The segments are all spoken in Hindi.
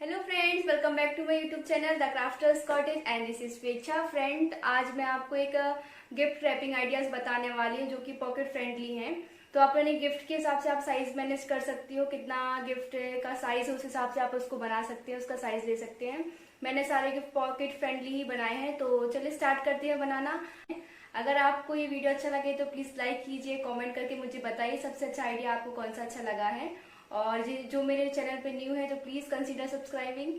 Hello friends, welcome back to my YouTube channel the Crafters Cottage and this is Swechha. Friend, आज मैं आपको एक गिफ्ट रैपिंग आइडियाज बताने वाली हूँ जो कि पॉकेट फ्रेंडली हैं। तो आप अपने गिफ्ट के हिसाब से आप साइज मैनेज कर सकती हो, कितना गिफ्ट का साइज है उस हिसाब से आप उसको बना सकते हैं, उसका साइज ले सकते हैं। मैंने सारे गिफ्ट पॉकेट फ्रेंडली ही बनाए हैं, तो चलिए स्टार्ट करते हैं बनाना। अगर आपको ये वीडियो अच्छा लगे तो प्लीज लाइक कीजिए, कमेंट करके मुझे बताइए सबसे अच्छा आइडिया आपको कौन सा अच्छा लगा है। और जो मेरे चैनल पे न्यू है तो प्लीज कंसीडर सब्सक्राइबिंग।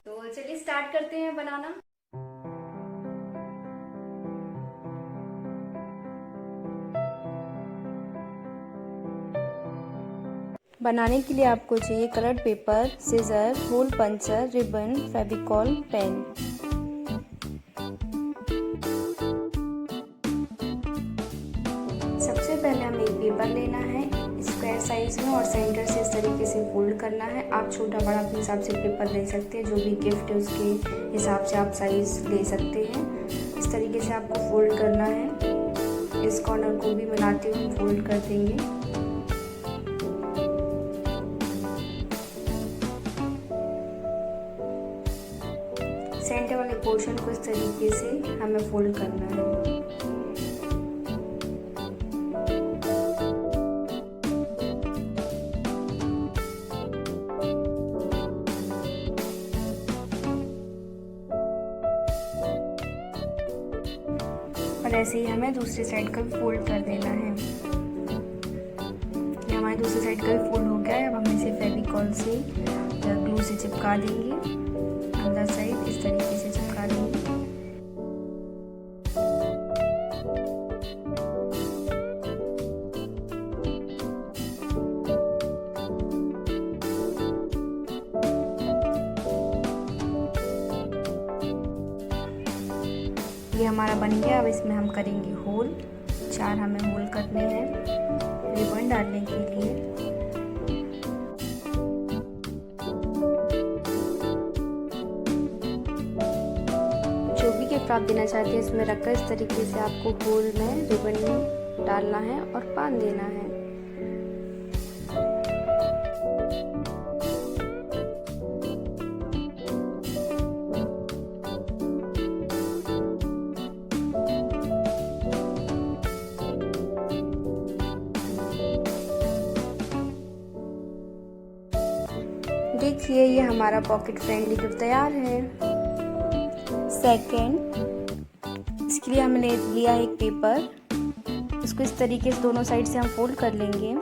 तो चलिए स्टार्ट करते हैं बनाना। बनाने के लिए आपको चाहिए coloured paper, scissor, hole puncher, ribbon, Fevicol, pen. सबसे पहले हमें एक पेपर लेना है स्क्वायर साइज में और सेंटर से इस तरीके से फोल्ड करना है। आप छोटा बड़ा अपने हिसाब से पेपर ले सकते हैं, जो भी गिफ्ट है उसके हिसाब से आप साइज ले सकते हैं। इस तरीके से आपको फोल्ड करना है। इस कॉर्नर को भी मिलाते हुए फोल्ड कर देंगे। सेंटर वाले पोर्शन को इस तरीके से हमें फोल्ड करना है। और ऐसे ही हमें दूसरी साइड का भी फोल्ड कर देना है। ये हमारी दूसरी साइड का भी फोल्ड हो गया है। अब हम इसे फेविकॉल से ग्लू से चिपका देंगे। अंदर साइड इस तरीके से चिपका देंगे। ये हमारा बन गया। अब इसमें हम करेंगे होल। 4 हमें होल करने हैं रिबन डालने के लिए। जो भी गिफ्ट आप देना चाहते हैं इसमें रखकर इस तरीके से आपको होल में रिबन डालना है और बांध देना है। देखिए, ये हमारा पॉकेट फ्रेंडली गिफ्ट तैयार है। सेकंड, इसके लिए हमने लिया है एक पेपर। इसको इस तरीके से दोनों साइड से हम फोल्ड कर लेंगे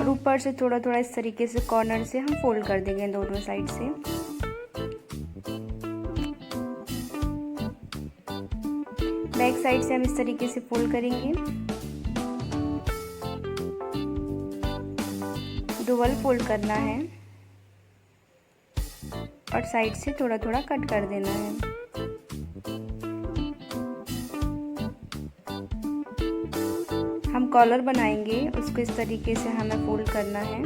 और ऊपर से थोड़ा थोड़ा इस तरीके से कॉर्नर से हम फोल्ड कर देंगे दोनों साइड से। बैक साइड से हम इस तरीके से फोल्ड करेंगे। डबल फोल्ड करना है और साइड से थोड़ा थोड़ा कट कर देना है। हम कॉलर बनाएंगे, उसको इस तरीके से हमें फोल्ड करना है।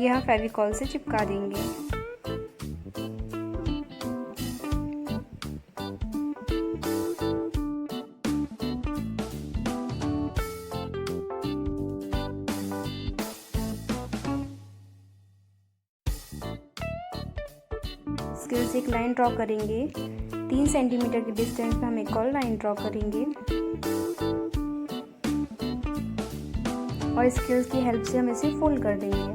यह फेविकॉल से चिपका देंगे। स्केल से एक लाइन ड्रॉ करेंगे। 3 सेंटीमीटर की डिस्टेंस पे हम एक और लाइन ड्रॉ करेंगे और स्केल की हेल्प से हम इसे फोल्ड कर देंगे।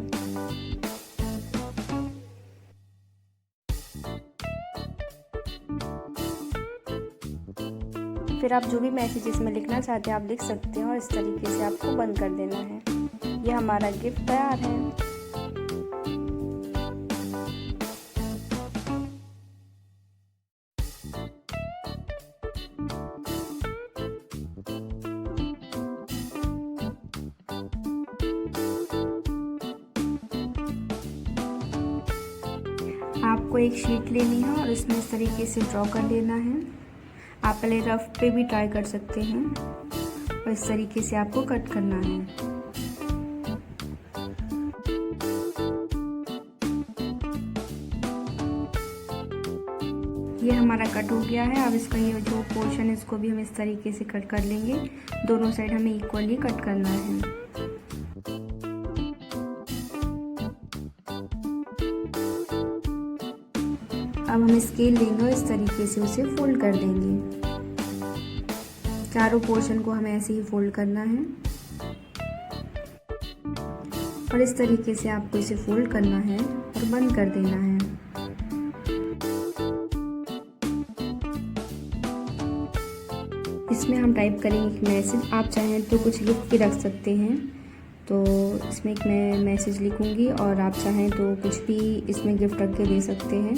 फिर आप जो भी मैसेज इसमें लिखना चाहते हैं आप लिख सकते हैं और इस तरीके से आपको बंद कर देना है। यह हमारा गिफ्ट तैयार है। आपको एक शीट लेनी है और इसमें इस तरीके से ड्रॉ कर लेना है। आप पहले रफ पे भी ट्राई कर सकते हैं और इस तरीके से आपको कट करना है। ये हमारा हमारा कट हो गया है। अब इसका ये जो पोर्शन है इसको भी हम इस तरीके से कट कर लेंगे। दोनों साइड हमें इक्वली कट करना है। अब हम स्केल लेंगे और इस तरीके से उसे फोल्ड कर देंगे। चारों पोर्शन को हमें ऐसे ही फोल्ड करना है और इस तरीके से आपको इसे फोल्ड करना है और बंद कर देना है। इसमें हम टाइप करेंगे एक मैसेज। आप चाहें तो कुछ गिफ्ट भी रख सकते हैं, तो इसमें एक मैं मैसेज लिखूंगी और आप चाहें तो कुछ भी इसमें गिफ्ट रख के दे सकते हैं।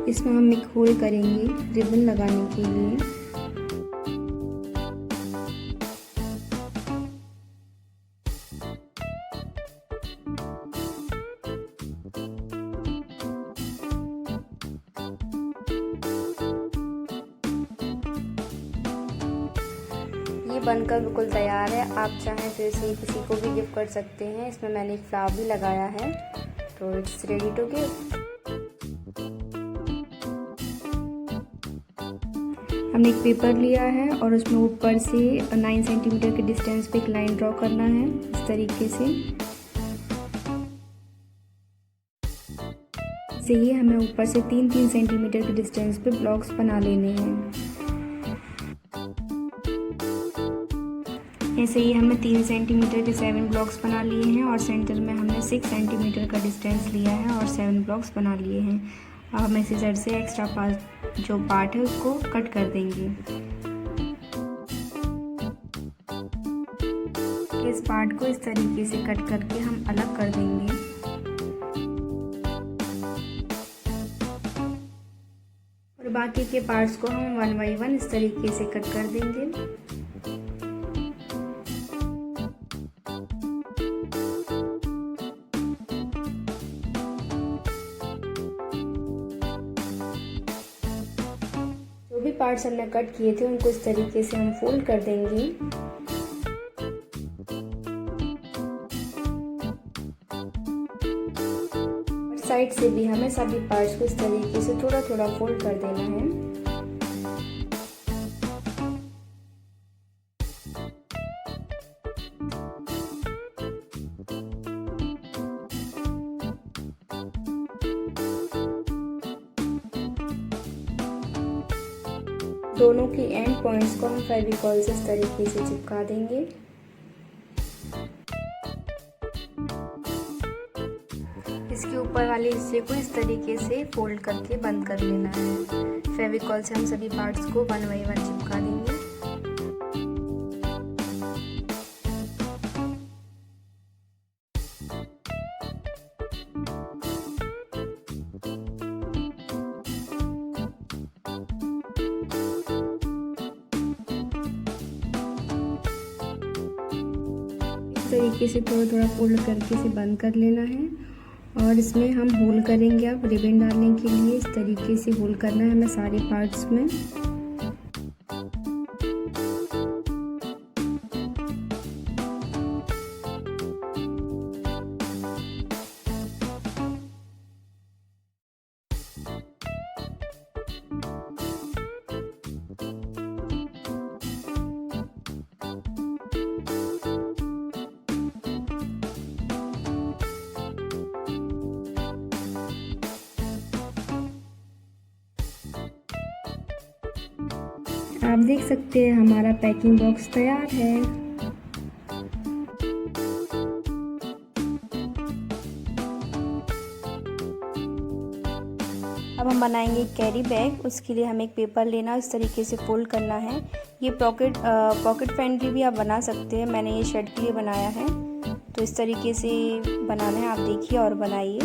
इसमें हम एक होल करेंगे रिबन लगाने के लिए। ये बनकर बिल्कुल तैयार है। आप चाहें तो इसे किसी को भी गिफ्ट कर सकते हैं। इसमें मैंने एक फ्लावर भी लगाया है, तो इट्स रेडी टू गिफ्ट। हमने एक पेपर लिया है और उसमें ऊपर से 9 सेंटीमीटर के डिस्टेंस पे एक लाइन ड्रॉ करना है इस तरीके से। ही हमें ऊपर से 3-3 सेंटीमीटर के डिस्टेंस पे ब्लॉक्स बना लेने हैं। ऐसे ही हमने 3 सेंटीमीटर के 7 ब्लॉक्स बना लिए हैं और सेंटर में हमने 6 सेंटीमीटर का डिस्टेंस लिया है और 7 ब्लॉक्स बना लिए हैं। अब हम इसी साइड से एक्स्ट्रा जो पार्ट है उसको कट कर देंगे। इस पार्ट को इस तरीके से कट करके हम अलग कर देंगे। और बाकी के पार्ट्स को हम 1 बाय 1 इस तरीके से कट कर देंगे। जो भी पार्ट्स हमने कट किए थे उनको इस तरीके से हम फोल्ड कर देंगे। और साइड से भी हमें सभी पार्ट्स को इस तरीके से थोड़ा थोड़ा फोल्ड कर देना है। दोनों की एंड पॉइंट्स को हम फेविकॉल से इस तरीके से चिपका देंगे। इसके ऊपर वाले हिस्से को इस तरीके से फोल्ड करके बंद कर लेना है। फेविकॉल से हम सभी पार्ट्स को 1 बाय 1 चिपका देंगे। इस तरीके से थोड़ा थोड़ा फोल्ड करके इसे बंद कर लेना है और इसमें हम होल करेंगे। अब रिबन डालने के लिए इस तरीके से होल करना है हमें सारे पार्ट्स में। आप देख सकते हैं हमारा पैकिंग बॉक्स तैयार है। अब हम बनाएंगे एक कैरी बैग। उसके लिए हमें एक पेपर लेना, इस तरीके से फोल्ड करना है। ये पॉकेट फ्रेंडली भी आप बना सकते हैं। मैंने ये शर्ट के लिए बनाया है, तो इस तरीके से बनाना है। आप देखिए और बनाइए।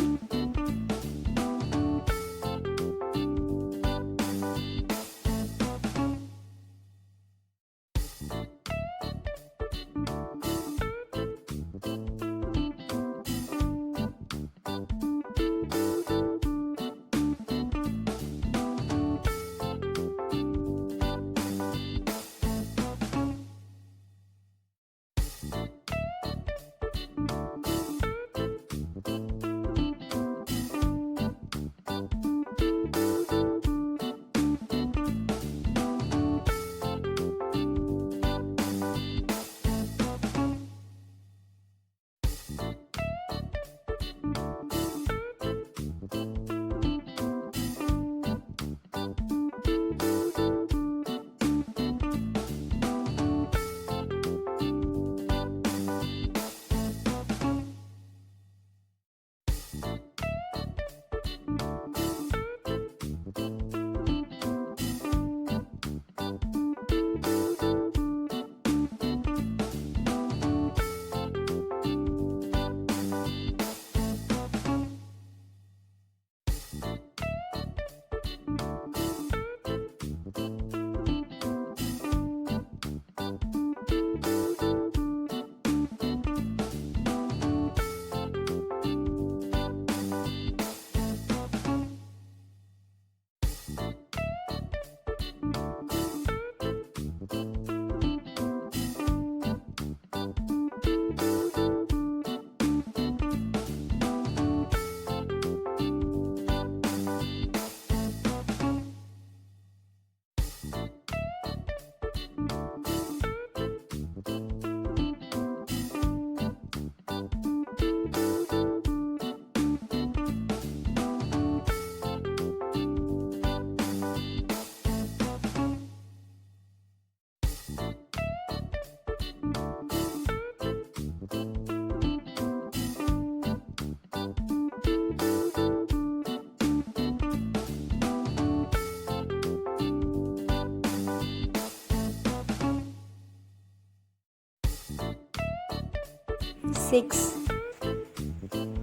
6।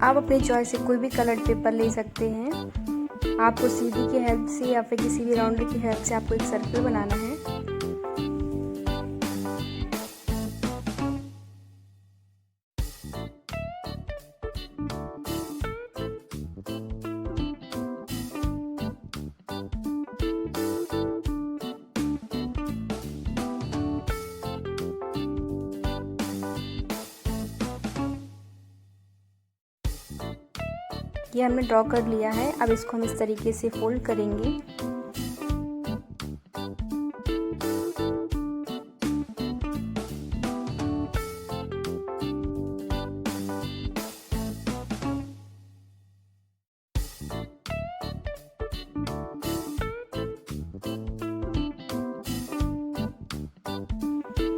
आप अपनी चॉइस से कोई भी कलर्ड पेपर ले सकते हैं। आपको सीढ़ी की हेल्प से या फिर किसी भी राउंडर की हेल्प से आपको एक सर्कल बनाना है। ये हमने ड्रॉ कर लिया है। अब इसको हम इस तरीके से फोल्ड करेंगे।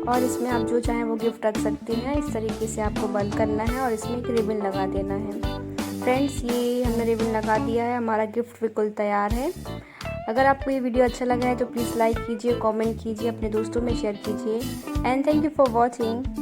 और इसमें आप जो चाहें वो गिफ्ट रख सकते हैं। इस तरीके से आपको बंद करना है और इसमें एक रिबन लगा देना है। फ्रेंड्स, ये हमने रिबन लगा दिया है। हमारा गिफ्ट बिल्कुल तैयार है। अगर आपको ये वीडियो अच्छा लगा है तो प्लीज़ लाइक कीजिए, कमेंट कीजिए, अपने दोस्तों में शेयर कीजिए। And thank you for watching.